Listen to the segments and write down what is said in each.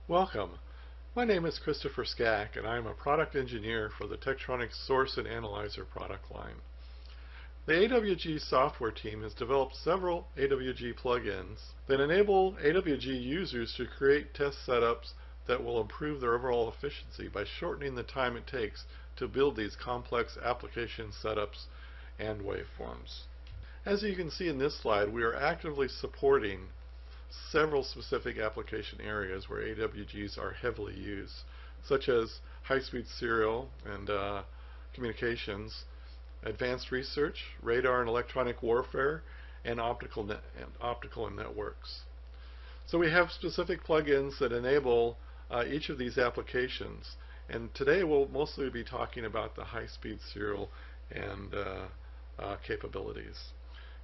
Welcome. My name is Christopher Skach, and I am a product engineer for the Tektronix Source and Analyzer product line. The AWG software team has developed several AWG plugins that enable AWG users to create test setups that will improve their overall efficiency by shortening the time it takes to build these complex application setups and waveforms. As you can see in this slide, we are actively supporting several specific application areas where AWGs are heavily used, such as high-speed serial and communications, advanced research, radar and electronic warfare, and optical and networks. So we have specific plugins that enable each of these applications, and today we'll mostly be talking about the high-speed serial and capabilities.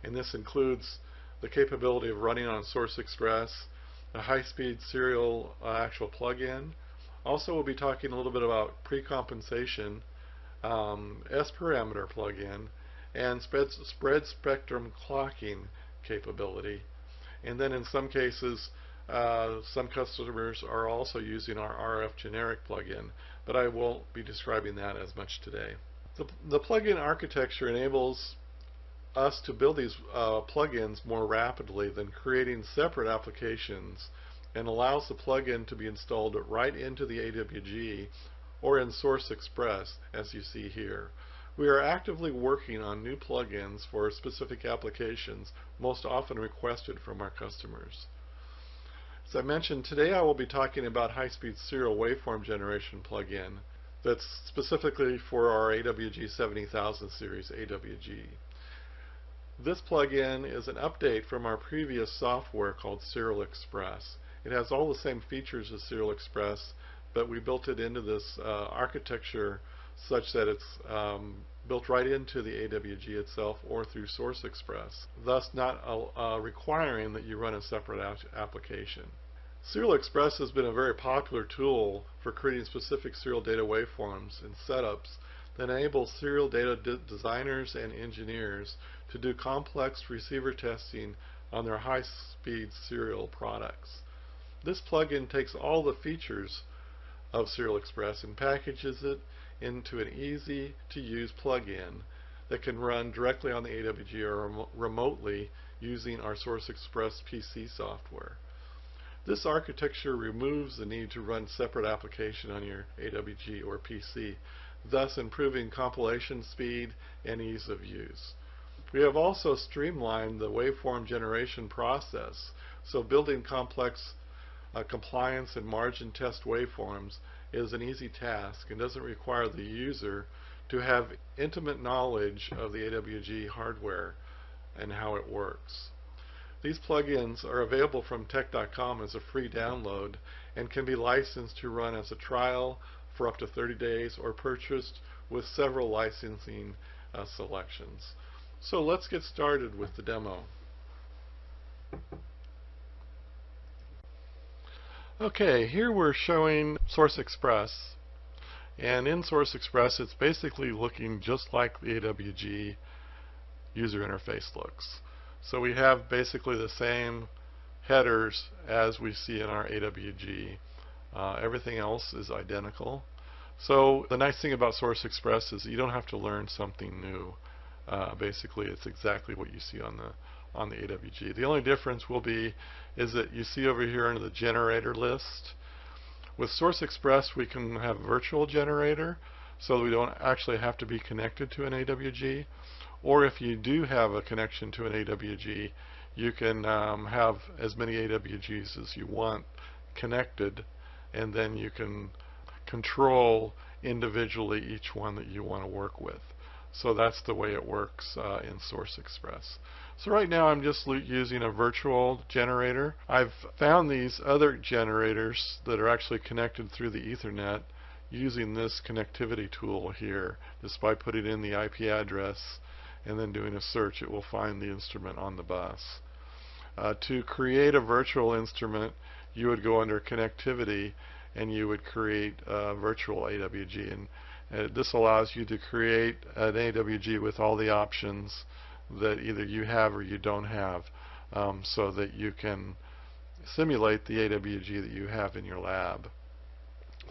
And this includes the capability of running on Source Express, a high-speed serial actual plug-in. Also, we'll be talking a little bit about precompensation, S-parameter plug-in, and spread spectrum clocking capability. And then in some cases, some customers are also using our RF generic plug-in, but I won't be describing that as much today. The plug-in architecture enables us to build these plugins more rapidly than creating separate applications, and allows the plugin to be installed right into the AWG or in Source Express, as you see here. We are actively working on new plugins for specific applications most often requested from our customers. As I mentioned, today I will be talking about high-speed serial waveform generation plugin that's specifically for our AWG70000 series AWG. This plugin is an update from our previous software called Serial Express. It has all the same features as Serial Express, but we built it into this architecture such that it's built right into the AWG itself or through Source Express, thus not requiring that you run a separate application. Serial Express has been a very popular tool for creating specific serial data waveforms and setups that enable serial data designers and engineers to do complex receiver testing on their high-speed serial products. This plugin takes all the features of Serial Express and packages it into an easy-to-use plugin that can run directly on the AWG or remotely using our Source Express PC software. This architecture removes the need to run separate application on your AWG or PC, thus improving compilation speed and ease of use. We have also streamlined the waveform generation process, so building complex compliance and margin test waveforms is an easy task and doesn't require the user to have intimate knowledge of the AWG hardware and how it works. These plugins are available from Tek.com as a free download and can be licensed to run as a trial for up to 30 days or purchased with several licensing selections. So let's get started with the demo. Okay, here we're showing Source Express, and in Source Express it's basically looking just like the AWG user interface looks. So we have basically the same headers as we see in our AWG. Everything else is identical. So the nice thing about Source Express is you don't have to learn something new. Basically it's exactly what you see on the AWG. The only difference will be is that you see over here under the generator list, with Source Express we can have virtual generator, so we don't actually have to be connected to an AWG. Or if you do have a connection to an AWG, you can have as many AWGs as you want connected, and then you can control individually each one that you want to work with. So that's the way it works in Source Express. So right now I'm just using a virtual generator. I've found these other generators that are actually connected through the Ethernet using this connectivity tool here. Just by putting in the IP address and then doing a search, it will find the instrument on the bus. To create a virtual instrument, you would go under connectivity and you would create a virtual AWG, and this allows you to create an AWG with all the options that either you have or you don't have, so that you can simulate the AWG that you have in your lab.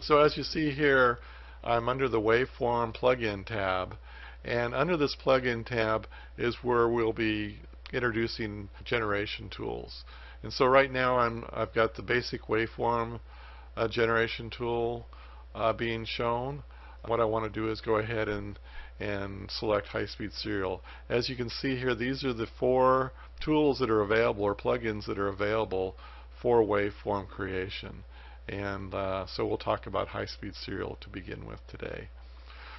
So as you see here, I'm under the Waveform Plugin tab, and under this Plugin tab is where we'll be introducing generation tools. And so right now I've got the basic waveform generation tool being shown. What I want to do is go ahead and select high-speed serial. As you can see here, these are the 4 tools that are available, or plugins that are available for waveform creation. And so we'll talk about high-speed serial to begin with today.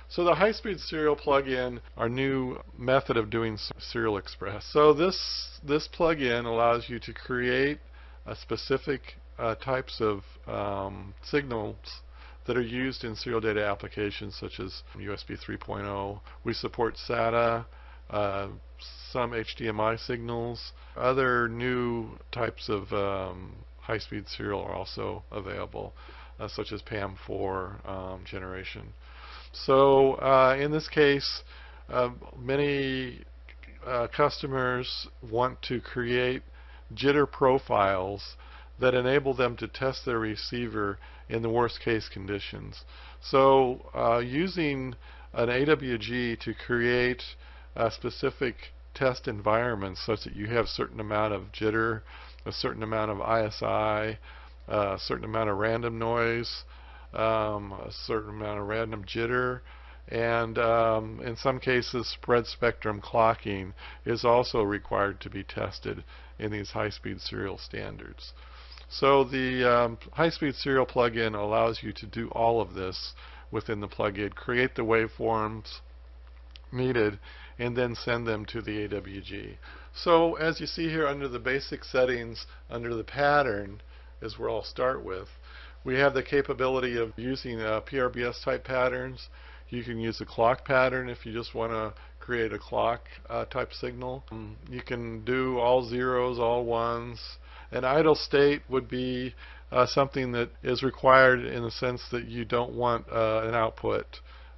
So the high-speed serial plugin, our new method of doing serial express. So this plugin allows you to create specific types of signals that are used in serial data applications such as USB 3.0. We support SATA, some HDMI signals. Other new types of high-speed serial are also available, such as PAM4 generation. So in this case, many customers want to create jitter profiles that enable them to test their receiver in the worst case conditions. So using an AWG to create specific test environments such that you have a certain amount of jitter, a certain amount of ISI, a certain amount of random noise, a certain amount of random jitter, and in some cases spread spectrum clocking is also required to be tested in these high-speed serial standards. So the high-speed serial plugin allows you to do all of this within the plugin, create the waveforms needed, and then send them to the AWG. So as you see here under the basic settings, under the pattern is where I'll start with. We have the capability of using PRBS type patterns. You can use a clock pattern if you just want to create a clock type signal. You can do all zeros, all ones. An idle state would be something that is required in the sense that you don't want an output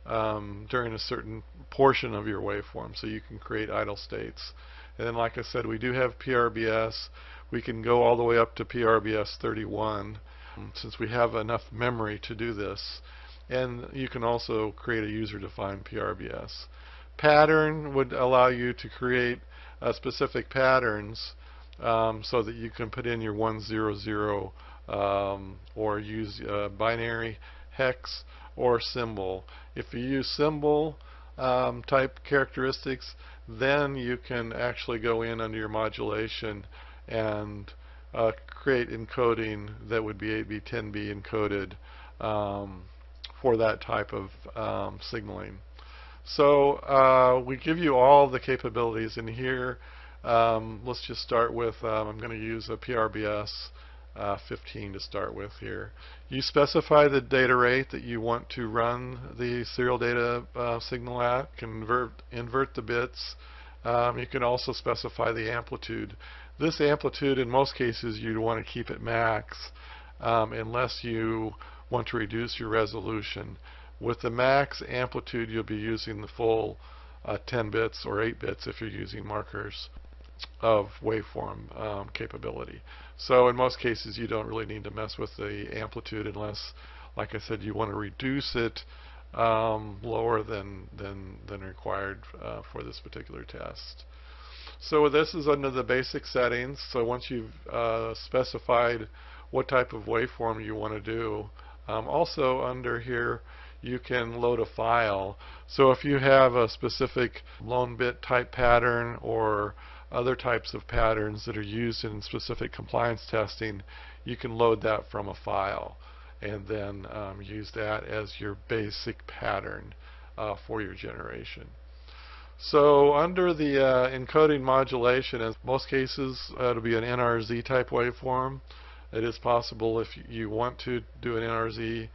during a certain portion of your waveform, so you can create idle states. And then, like I said, we do have PRBS. We can go all the way up to PRBS 31 since we have enough memory to do this. And you can also create a user-defined PRBS. Pattern would allow you to create specific patterns so that you can put in your 100 or use binary, hex, or symbol. If you use symbol type characteristics, then you can actually go in under your modulation and create encoding that would be 8B10B encoded for that type of signaling. So we give you all the capabilities in here. Let's just start with, I'm going to use a PRBS 15 to start with here. You specify the data rate that you want to run the serial data signal at, invert the bits. You can also specify the amplitude. This amplitude, in most cases, you'd want to keep at max unless you want to reduce your resolution. With the max amplitude, you'll be using the full 10 bits or 8 bits if you're using markers of waveform capability. So in most cases you don't really need to mess with the amplitude unless, like I said, you want to reduce it lower than required for this particular test. So this is under the basic settings. So once you've specified what type of waveform you want to do, also under here you can load a file. So if you have a specific lone bit type pattern or other types of patterns that are used in specific compliance testing, you can load that from a file and then use that as your basic pattern for your generation. So under the encoding modulation, in most cases it'll be an NRZ type waveform. It is possible if you want to do an NRZ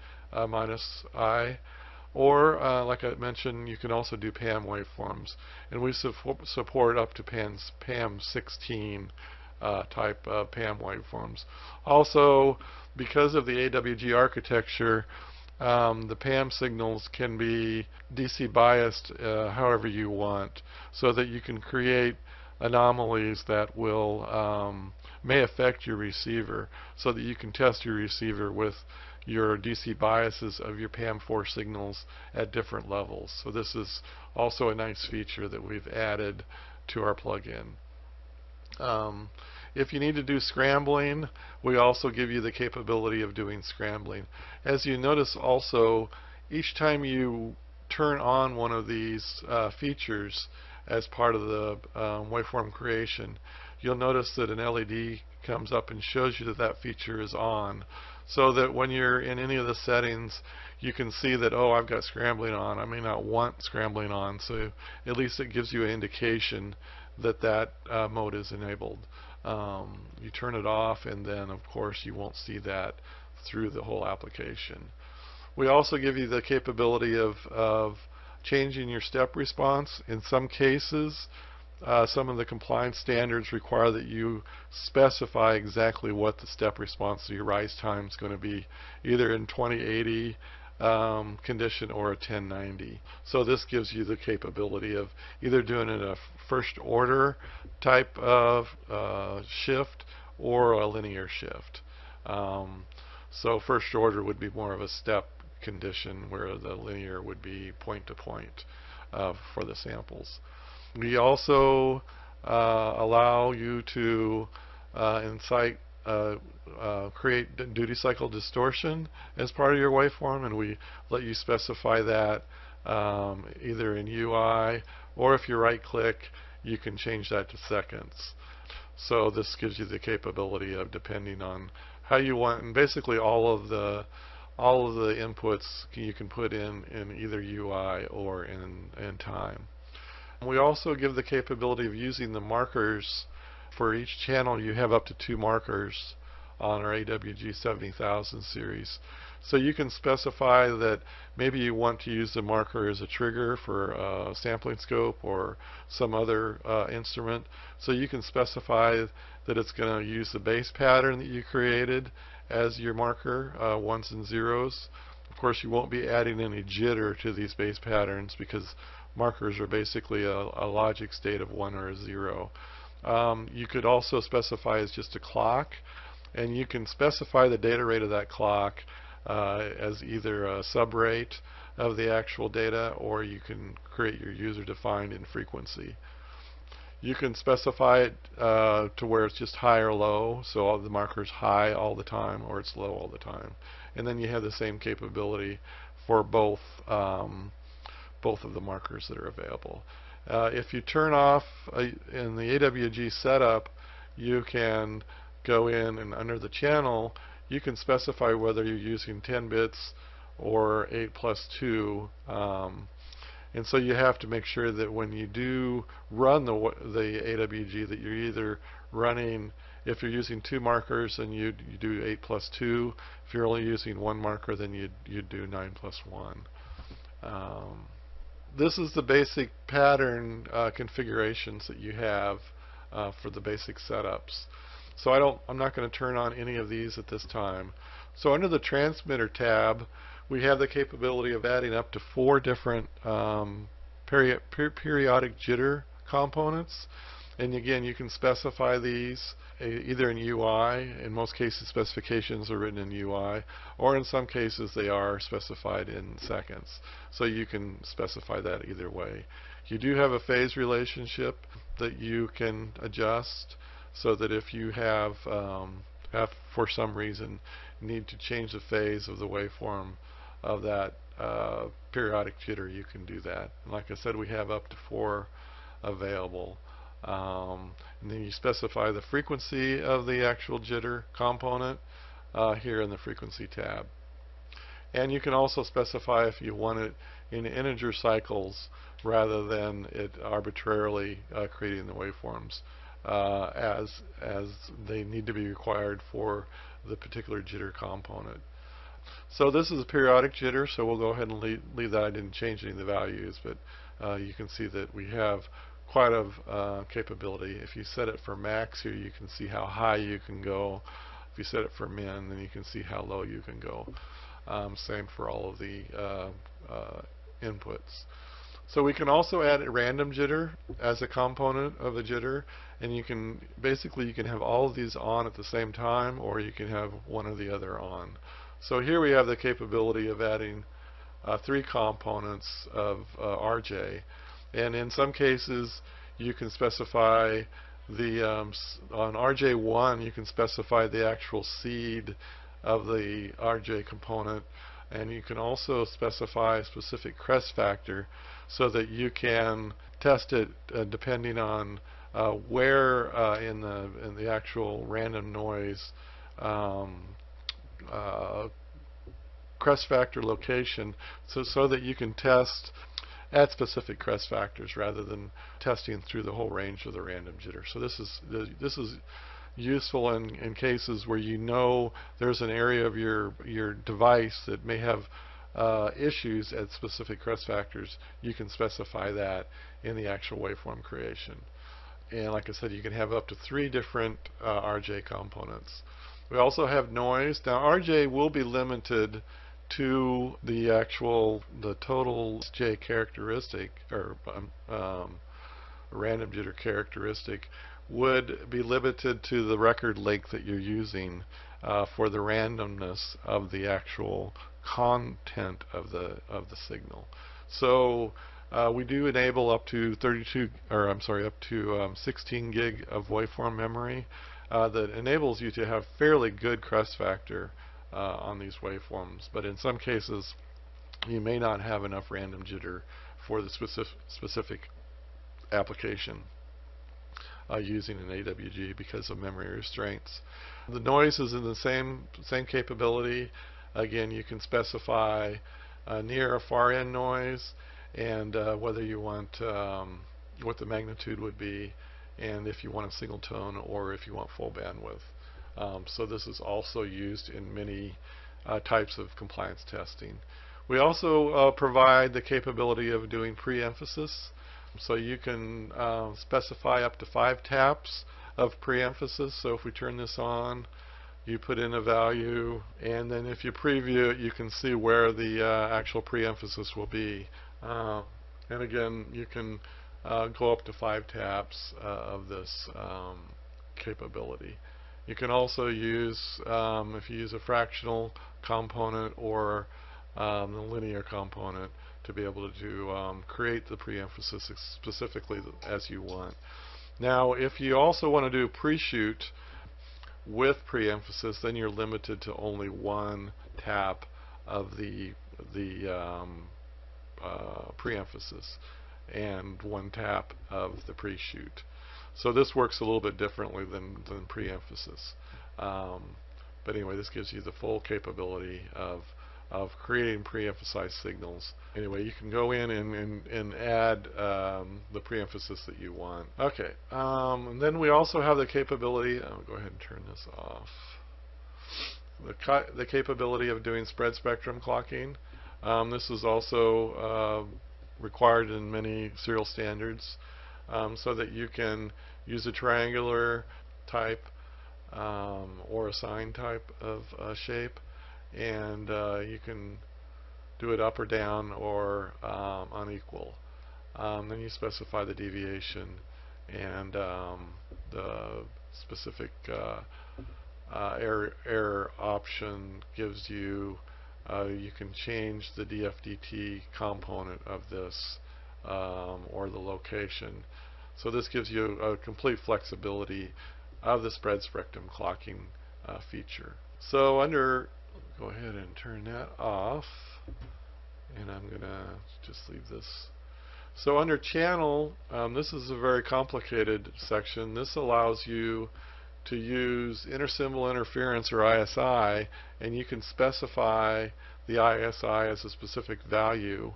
minus I, or like I mentioned, you can also do PAM waveforms, and we support up to PAM 16 type PAM waveforms. Also, because of the AWG architecture, the PAM signals can be DC biased however you want, so that you can create anomalies that will may affect your receiver, so that you can test your receiver with your DC biases of your PAM4 signals at different levels. So this is also a nice feature that we've added to our plugin. If you need to do scrambling, we also give you the capability of doing scrambling. As you notice also, each time you turn on one of these features as part of the waveform creation, you'll notice that an LED comes up and shows you that that feature is on, so that when you're in any of the settings, you can see that, oh, I've got scrambling on. I may not want scrambling on, so at least it gives you an indication that that mode is enabled. You turn it off, and then of course you won't see that through the whole application. We also give you the capability of changing your step response. In some cases, some of the compliance standards require that you specify exactly what the step response to your rise time is going to be, either in 2080 condition or a 1090. So this gives you the capability of either doing it a first order type of shift or a linear shift. So first order would be more of a step condition, where the linear would be point to point for the samples. We also allow you to create duty cycle distortion as part of your waveform, and we let you specify that either in UI, or if you right click, you can change that to seconds. So this gives you the capability of, depending on how you want, and basically all of the inputs you can put in either UI or in time. We also give the capability of using the markers. For each channel, you have up to 2 markers on our AWG70000 series. So you can specify that maybe you want to use the marker as a trigger for a sampling scope or some other instrument. So you can specify that it's going to use the base pattern that you created as your marker, ones and zeros. Of course, you won't be adding any jitter to these base patterns, because markers are basically a logic state of 1 or a 0. You could also specify as just a clock, and you can specify the data rate of that clock as either a subrate of the actual data, or you can create your user-defined in frequency. You can specify it to where it's just high or low, so all the markers high all the time, or it's low all the time. And then you have the same capability for both of the markers that are available. If you turn off in the AWG setup, you can go in and under the channel, you can specify whether you're using 10 bits or 8+2. And so you have to make sure that when you do run the AWG, that you're either running, if you're using 2 markers, then you do 8+2. If you're only using 1 marker, then you do 9+1. This is the basic pattern configurations that you have for the basic setups. So I'm not going to turn on any of these at this time. So under the transmitter tab, we have the capability of adding up to 4 different periodic jitter components. And again, you can specify these either in UI. In most cases, specifications are written in UI, or in some cases they are specified in seconds. So you can specify that either way. You do have a phase relationship that you can adjust, so that if you have for some reason need to change the phase of the waveform of that periodic jitter, you can do that. And like I said, we have up to 4 available. And then you specify the frequency of the actual jitter component here in the frequency tab. And you can also specify if you want it in integer cycles rather than it arbitrarily creating the waveforms as they need to be required for the particular jitter component. So this is a periodic jitter, so we'll go ahead and leave that. I didn't change any of the values, but you can see that we have quite a capability. If you set it for max here, you can see how high you can go. If you set it for min, then you can see how low you can go. Same for all of the inputs. So we can also add a random jitter as a component of the jitter, and you can have all of these on at the same time, or you can have one or the other on. So here we have the capability of adding 3 components of RJ, and in some cases you can specify the on RJ1 you can specify the actual seed of the RJ component, and you can also specify a specific crest factor so that you can test it depending on where in the actual random noise crest factor location, so that you can test at specific crest factors rather than testing through the whole range of the random jitter. So this is useful in cases where you know there's an area of your device that may have issues at specific crest factors. You can specify that in the actual waveform creation. And like I said, you can have up to 3 different RJ components. We also have noise. Now RJ will be limited to the total J characteristic, or random jitter characteristic would be limited to the record length that you're using for the randomness of the actual content of the signal. So we do enable up to 16 gig of waveform memory that enables you to have fairly good crest factor on these waveforms, but in some cases you may not have enough random jitter for the specific application using an AWG because of memory restraints. The noise is in the same capability. Again, you can specify near or far end noise, and whether you want what the magnitude would be, and if you want a single tone or if you want full bandwidth. So this is also used in many types of compliance testing. We also provide the capability of doing pre-emphasis. So you can specify up to 5 taps of pre-emphasis. So if we turn this on, you put in a value, and then if you preview it, you can see where the actual pre-emphasis will be. And again, you can go up to 5 taps of this capability. You can also use, if you use a fractional component or the linear component, to be able to create the pre-emphasis specifically as you want. Now, if you also want to do pre-shoot with pre-emphasis, then you're limited to only 1 tap of the pre-emphasis and 1 tap of the pre-shoot. So this works a little bit differently than pre-emphasis. But anyway, this gives you the full capability of creating pre-emphasized signals. Anyway, you can go in and add the pre-emphasis that you want. Okay, and then we also have the capability, I'll go ahead and turn this off, the capability of doing spread spectrum clocking. This is also required in many serial standards, so that you can use a triangular type or a sine type of shape, and you can do it up or down or unequal. Then you specify the deviation, and the specific error option gives you you can change the DFDT component of this or the location. So this gives you a complete flexibility of the spread spectrum clocking feature. So go ahead and turn that off, and I'm going to just leave this. So under channel, this is a very complicated section. This allows you to use intersymbol interference, or ISI, and you can specify the ISI as a specific value.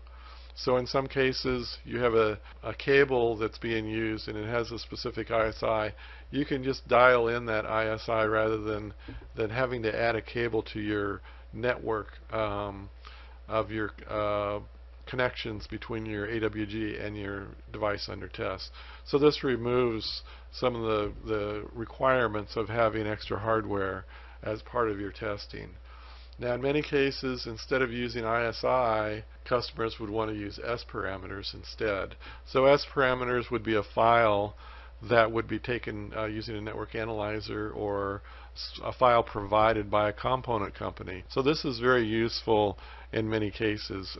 So in some cases you have a cable that's being used and it has a specific ISI. You can just dial in that ISI rather than having to add a cable to your network of your connections between your AWG and your device under test. So this removes some of the requirements of having extra hardware as part of your testing. Now, in many cases, instead of using ISI, customers would want to use S parameters instead. So S parameters would be a file that would be taken using a network analyzer or a file provided by a component company. So this is very useful in many cases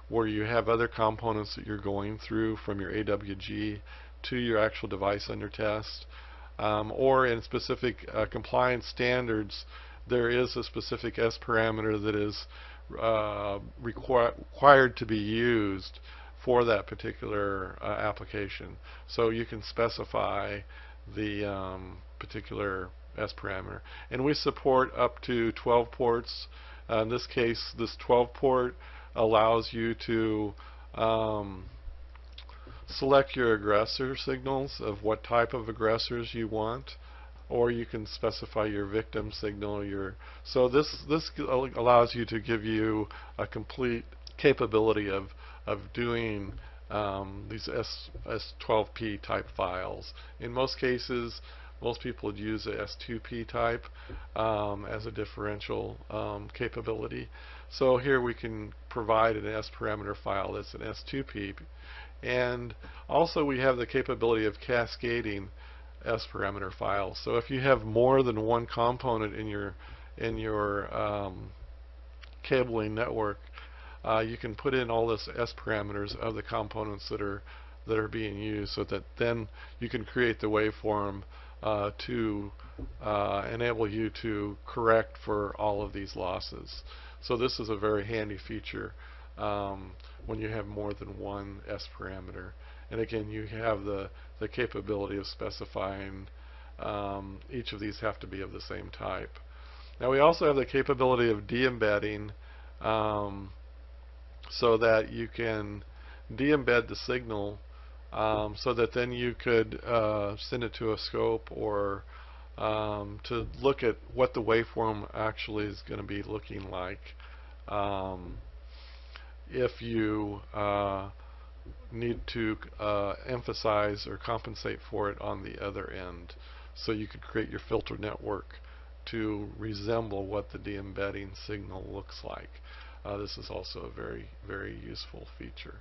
where you have other components that you're going through from your AWG to your actual device under test, or in specific compliance standards, there is a specific S parameter that is required to be used for that particular application. So you can specify the particular S parameter. And we support up to 12 ports. In this case, this 12 port allows you to select your aggressor signals of what type of aggressors you want, or you can specify your victim signal. So this allows you to give you a complete capability of doing these S12P type files. In most cases, most people would use a S2P type as a differential capability. So here we can provide an S parameter file that's an S2P, and also we have the capability of cascading S parameter files. So if you have more than one component in your cabling network, you can put in all this S parameters of the components that are being used, so that then you can create the waveform to enable you to correct for all of these losses. So this is a very handy feature when you have more than one S parameter. And again, you have the capability of specifying each of these have to be of the same type. Now we also have the capability of de-embedding, so that you can de-embed the signal so that then you could send it to a scope or to look at what the waveform actually is going to be looking like if you need to emphasize or compensate for it on the other end. So you could create your filter network to resemble what the de-embedding signal looks like. This is also a very, very useful feature.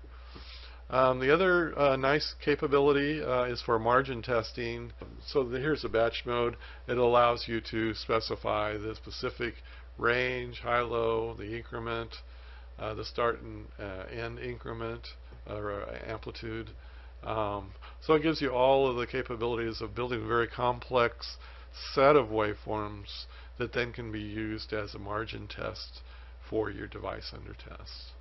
The other nice capability is for margin testing. So here's a batch mode. It allows you to specify the specific range, high-low, the increment, the start and end increment or amplitude. So it gives you all of the capabilities of building a very complex set of waveforms that then can be used as a margin test for your device under test.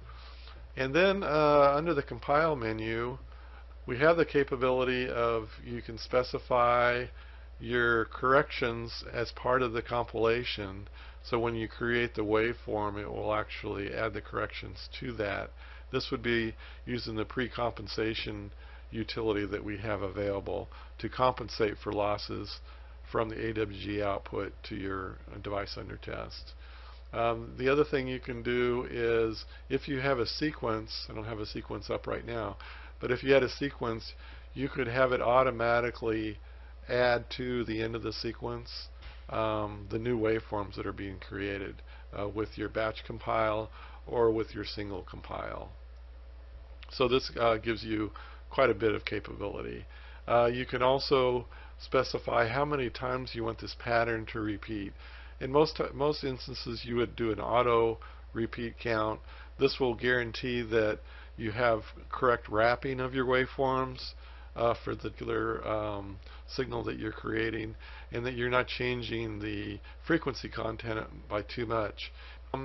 And then under the compile menu, we have the capability of, you can specify your corrections as part of the compilation. So when you create the waveform, it will actually add the corrections to that. This would be using the pre-compensation utility that we have available to compensate for losses from the AWG output to your device under test. The other thing you can do is, if you have a sequence, I don't have a sequence up right now, but if you had a sequence, you could have it automatically add to the end of the sequence the new waveforms that are being created with your batch compile or with your single compile. So this gives you quite a bit of capability. You can also specify how many times you want this pattern to repeat. In most instances, you would do an auto repeat count. This will guarantee that you have correct wrapping of your waveforms for the particular signal that you're creating, and that you're not changing the frequency content by too much.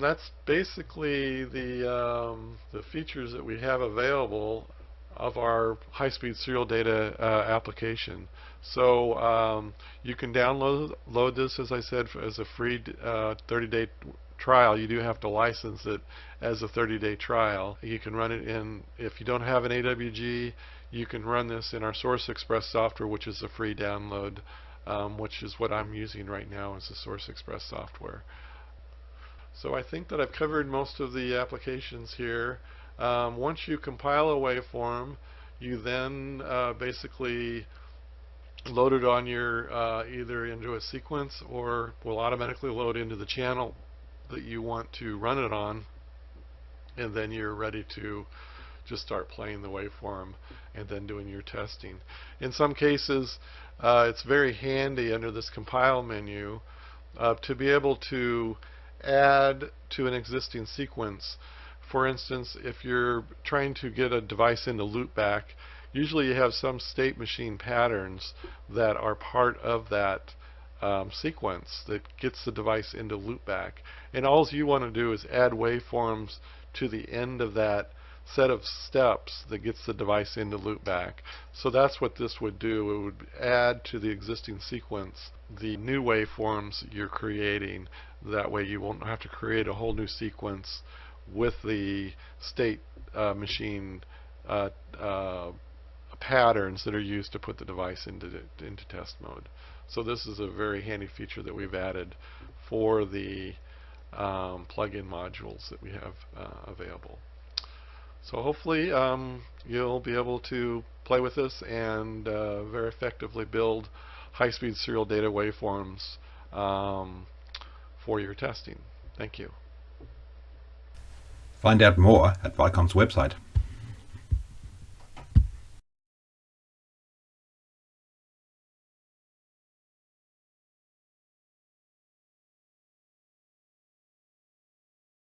That's basically the features that we have available of our high-speed serial data application. So you can download this, as I said, as a free 30-day trial. You do have to license it as a 30-day trial. You can run it in, if you don't have an AWG, you can run this in our Source Express software, which is a free download, which is what I'm using right now, is the Source Express software. So I think that I've covered most of the applications here. Once you compile a waveform, you then basically load it on your either into a sequence, or will automatically load into the channel that you want to run it on, and then you're ready to just start playing the waveform and then doing your testing. In some cases, it's very handy under this compile menu to be able to add to an existing sequence. For instance, if you're trying to get a device into loopback, usually you have some state machine patterns that are part of that sequence that gets the device into loopback. And all you want to do is add waveforms to the end of that set of steps that gets the device into loopback. So that's what this would do. It would add to the existing sequence the new waveforms you're creating. That way you won't have to create a whole new sequence with the state machine patterns that are used to put the device into test mode. So this is a very handy feature that we've added for the plug-in modules that we have available. So hopefully you'll be able to play with this and very effectively build high-speed serial data waveforms for your testing. Thank you. Find out more at Vicom's website.